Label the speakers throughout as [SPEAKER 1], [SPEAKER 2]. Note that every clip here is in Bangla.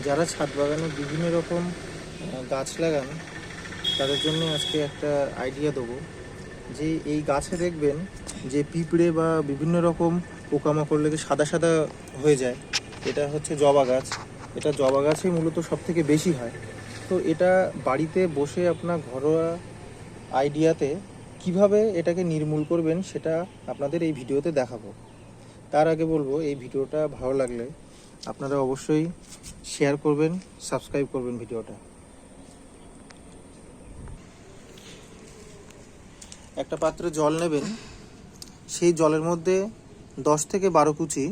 [SPEAKER 1] যারা ছাদ বাগানে বিভিন্ন রকম গাছ লাগান তাদের জন্য আজকে একটা আইডিয়া দেবো যে এই গাছে দেখবেন যে পিঁপড়ে বা বিভিন্ন রকম পোকামাকড় লেগে সাদা সাদা হয়ে যায়। এটা হচ্ছে জবা গাছ। এটা জবা গাছে মূলত সবথেকে বেশি হয়। তো এটা বাড়িতে বসে আপনার ঘরোয়া আইডিয়াতে কিভাবে এটাকে নির্মূল করবেন সেটা আপনাদের এই ভিডিওতে দেখাবো। তার আগে বলবো, এই ভিডিওটা ভালো লাগলে আপনারা অবশ্যই শেয়ার করবেন, সাবস্ক্রাইব করবেন ভিডিওটা। একটা পাত্রে জল নেবেন, সেই জলের মধ্যে 10 থেকে 12 কুচি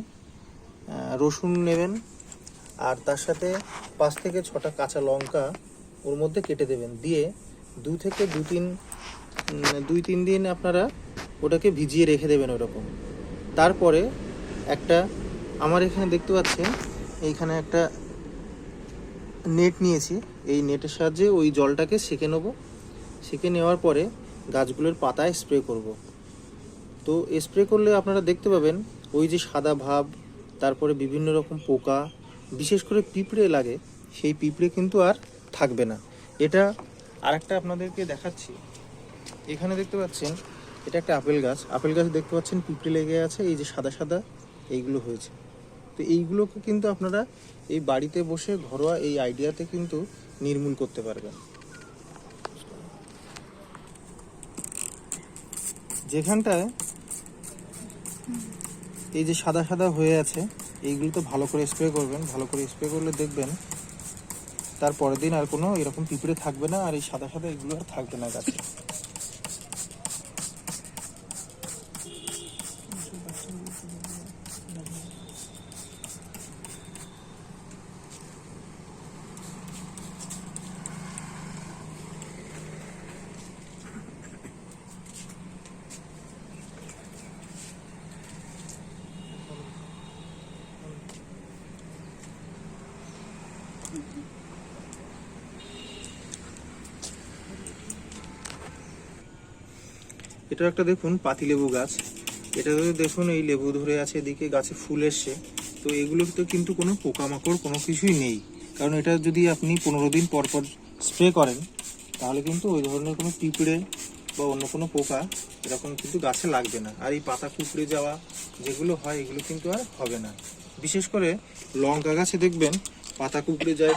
[SPEAKER 1] রসুন নেবেন, আর তার সাথে 5 থেকে 6টা কাঁচা লঙ্কা ওর মধ্যে কেটে দেবেন। দিয়ে 2-3 দিন আপনারা ওটাকে ভিজিয়ে রেখে দেবেন ওরকম। তারপরে আমার এখানে দেখতে পাচ্ছেন এইখানে একটা নেট নিয়েছি। এই নেটের সাহায্যে ওই জলটাকে সেঁকে নেব। সেঁকে নেওয়ার পরে গাছগুলোর পাতায় স্প্রে করব। তো স্প্রে করলে আপনারা দেখতে পাবেন ওই যে সাদা ভাব, তারপরে বিভিন্ন রকম পোকা, বিশেষ করে পিঁপড়ে লাগে, সেই পিঁপড়ে কিন্তু আর থাকবে না। এটা আরেকটা আপনাদেরকে দেখাচ্ছি। এখানে দেখতে পাচ্ছেন এটা একটা আপেল গাছ দেখতে পাচ্ছেন পিঁপড়ে লেগে আছে, এই যে সাদা সাদা এইগুলো হয়েছে। তো এইগুলোকে কিন্তু আপনারা এই বাড়িতে বসে ঘরোয়া এই আইডিয়াতে কিন্তু নির্মূল করতে পারবেন। যেখানটায় এই যে সাদা সাদা হয়ে আছে এইগুলো তো ভালো করে স্প্রে করবেন। ভালো করে স্প্রে করলে দেখবেন তার পরের দিন আর কোনো এরকম পিঁপড়ে থাকবে না, আর এই সাদা সাদা এগুলো আর থাকবে না গাছে। এটা একটা দেখুন পাতিলেবু গাছ। এটাতে দেখুন এই লেবু ধরে আছে, এদিকে গাছে ফুল এসছে। তো এগুলোতে কিন্তু কোনো পোকামাকড় কোনো কিছুই নেই, কারণ এটা যদি আপনি 15 দিন পর পর স্প্রে করেন তাহলে কিন্তু ওই ধরনের কোনো পিঁপড়ে বা অন্য কোনো পোকা এরকম কিন্তু গাছে লাগবে না। আর এই পাতা কুঁকড়ে যাওয়া যেগুলো হয় এগুলো কিন্তু আর হবে না। বিশেষ করে লঙ্কা গাছে দেখবেন পাতা কুঁকড়ে যায়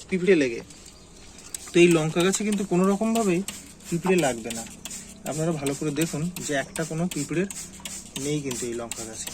[SPEAKER 1] পিঁপড়ে লেগে। তো এই লঙ্কা গাছে কিন্তু কোনো রকমভাবেই পিঁপড়ে লাগবে না। আপনারা ভালো করে দেখুন যে একটা কোনো পিঁপড়ের নেই কিন্তু এই লঙ্কা গাছে।